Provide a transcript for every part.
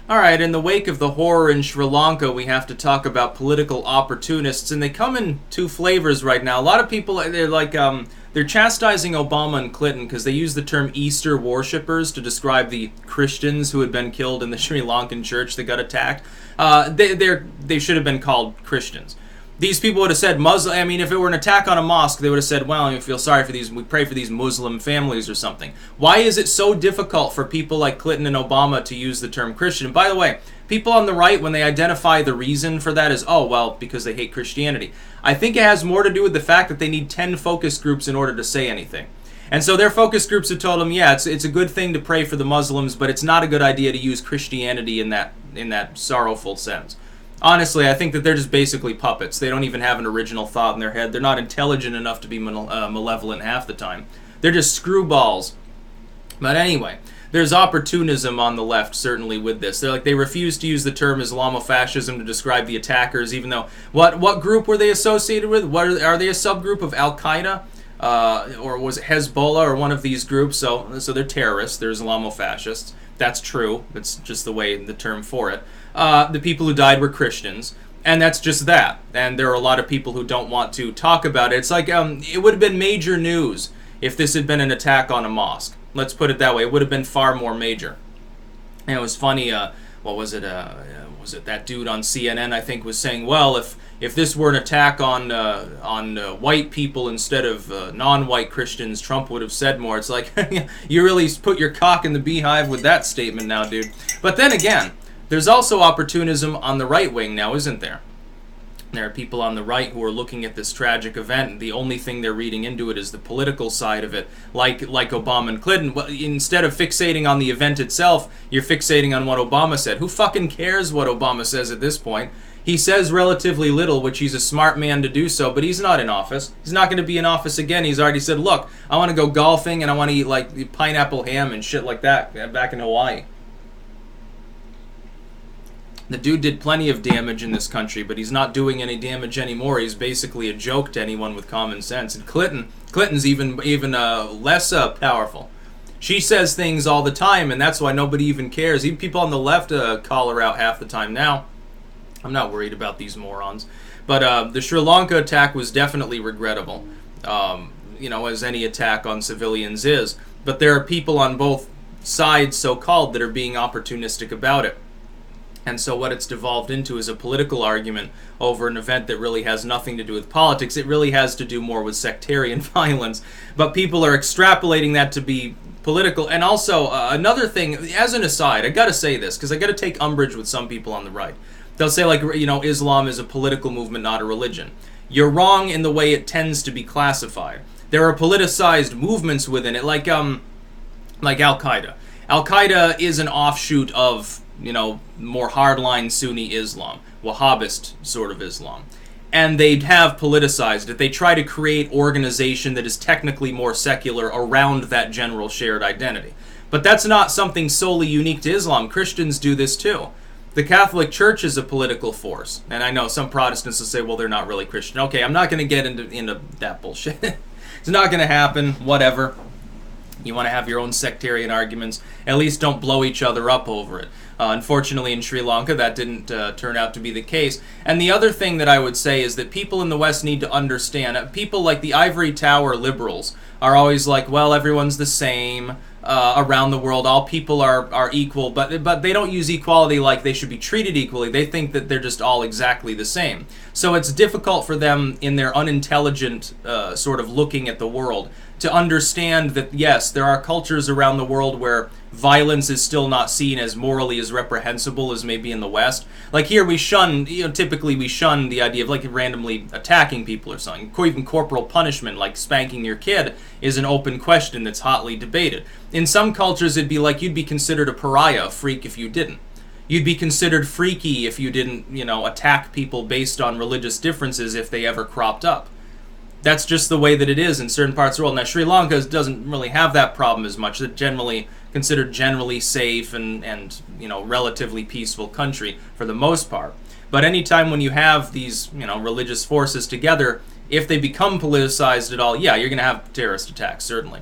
All right, in the wake of the horror in Sri Lanka, we have to talk about political opportunists, and they come in two flavors right now. A lot of people, they're chastising Obama and Clinton because they use the term Easter worshippers to describe the Christians who had been killed in the Sri Lankan church that got attacked. They should have been called Christians. These people would have said Muslim. I mean, if it were an attack on a mosque, they would have said, well, we feel sorry for these, we pray for these Muslim families or something. Why is it so difficult for people like Clinton and Obama to use the term Christian? By the way, people on the right, when they identify the reason for that as, oh, well, because they hate Christianity, I think it has more to do with the fact that they need 10 focus groups in order to say anything. And so their focus groups have told them, yeah, it's a good thing to pray for the Muslims, but it's not a good idea to use Christianity in that sorrowful sense. Honestly, I think that they're just basically puppets. They don't even have an original thought in their head. They're not intelligent enough to be malevolent half the time. They're just screwballs. But anyway, there's opportunism on the left, certainly, with this. They refuse to use the term Islamofascism to describe the attackers, even though... What group were they associated with? Are they a subgroup of Al-Qaeda? Or was it Hezbollah or one of these groups? So they're terrorists. They're Islamofascists. That's true. That's just the way the term for it. The people who died were Christians, and that's just that. And there are a lot of people who don't want to talk about it. It's like it would have been major news if this had been an attack on a mosque. Let's put it that way. It would have been far more major. And it was funny. What was it? Was it that dude on CNN? I think was saying, well, if this were an attack on white people instead of non-white Christians, Trump would have said more. It's like you really put your cock in the beehive with that statement now, dude. But then again, there's also opportunism on the right wing now, isn't there? There are people on the right who are looking at this tragic event, and the only thing they're reading into it is the political side of it, like Obama and Clinton. Well, instead of fixating on the event itself, you're fixating on what Obama said. Who fucking cares what Obama says at this point? He says relatively little, which he's a smart man to do so, but he's not in office. He's not going to be in office again. He's already said, look, I want to go golfing, and I want to eat like pineapple ham and shit like that back in Hawaii. The dude did plenty of damage in this country, but he's not doing any damage anymore. He's basically a joke to anyone with common sense. And Clinton's even less powerful. She says things all the time, and that's why nobody even cares. Even people on the left call her out half the time now. I'm not worried about these morons. But the Sri Lanka attack was definitely regrettable, as any attack on civilians is. But there are people on both sides, so-called, that are being opportunistic about it. And so what it's devolved into is a political argument over an event that really has nothing to do with politics. It really has to do more with sectarian violence. But people are extrapolating that to be political. And also, another thing, as an aside, I gotta say this, because I gotta take umbrage with some people on the right. They'll say, Islam is a political movement, not a religion. You're wrong in the way it tends to be classified. There are politicized movements within it, like Al-Qaeda. Al-Qaeda is an offshoot of more hardline Sunni Islam, Wahhabist sort of Islam. And they have politicized it. They try to create organization that is technically more secular around that general shared identity. But that's not something solely unique to Islam. Christians do this too. The Catholic Church is a political force. And I know some Protestants will say, well, they're not really Christian. Okay, I'm not going to get into that bullshit. It's not going to happen, whatever. You want to have your own sectarian arguments, at least don't blow each other up over it. Unfortunately, in Sri Lanka, that didn't turn out to be the case. And the other thing that I would say is that people in the West need to understand, people like the Ivory Tower liberals are always like, well, everyone's the same around the world, all people are equal, but they don't use equality like they should be treated equally. They think that they're just all exactly the same. So it's difficult for them in their unintelligent sort of looking at the world to understand that, yes, there are cultures around the world where violence is still not seen as morally as reprehensible as maybe in the West. Like here we shun, typically we shun the idea of like randomly attacking people or something. Even corporal punishment, like spanking your kid, is an open question that's hotly debated. In some cultures it'd be like you'd be considered a pariah, a freak, if you didn't. You'd be considered freaky if you didn't, attack people based on religious differences if they ever cropped up. That's just the way that it is in certain parts of the world. Now, Sri Lanka doesn't really have that problem as much. They're considered generally safe and relatively peaceful country for the most part. But anytime when you have these, religious forces together, if they become politicized at all, yeah, you're going to have terrorist attacks, certainly.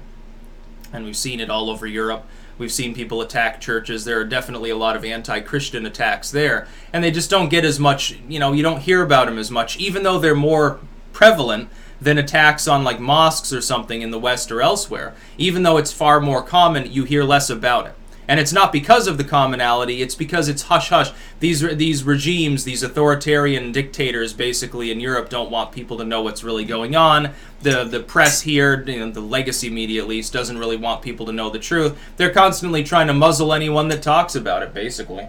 And we've seen it all over Europe. We've seen people attack churches. There are definitely a lot of anti-Christian attacks there. And they just don't get as much, you don't hear about them as much, even though they're more prevalent than attacks on like mosques or something in the West or elsewhere. Even though it's far more common, you hear less about it. And it's not because of the commonality, it's because it's hush-hush. These regimes, these authoritarian dictators basically in Europe don't want people to know what's really going on. The press here, the legacy media at least, doesn't really want people to know the truth. They're constantly trying to muzzle anyone that talks about it, basically.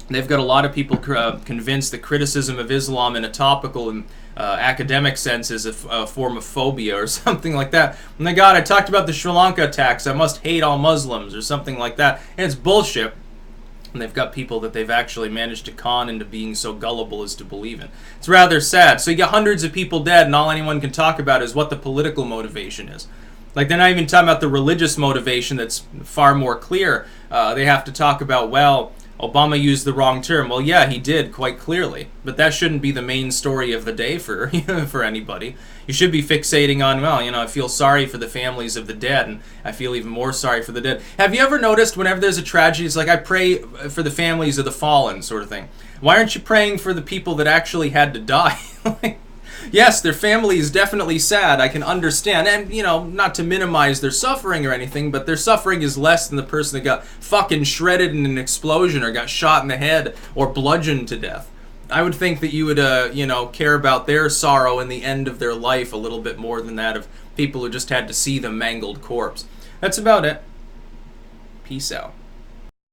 They've got a lot of people convinced that criticism of Islam in a topical and academic sense is a form of phobia or something like that. Oh my God, I talked about the Sri Lanka attacks. I must hate all Muslims or something like that. And it's bullshit. And they've got people that they've actually managed to con into being so gullible as to believe in. It's rather sad. So you got hundreds of people dead, and all anyone can talk about is what the political motivation is. Like, they're not even talking about the religious motivation that's far more clear. They have to talk about, well, Obama used the wrong term. Well, yeah, he did, quite clearly. But that shouldn't be the main story of the day for for anybody. You should be fixating on, well, I feel sorry for the families of the dead, and I feel even more sorry for the dead. Have you ever noticed whenever there's a tragedy, it's like, I pray for the families of the fallen, sort of thing. Why aren't you praying for the people that actually had to die? Yes, their family is definitely sad, I can understand, and, not to minimize their suffering or anything, but their suffering is less than the person that got fucking shredded in an explosion or got shot in the head or bludgeoned to death. I would think that you would, care about their sorrow and the end of their life a little bit more than that of people who just had to see the mangled corpse. That's about it. Peace out.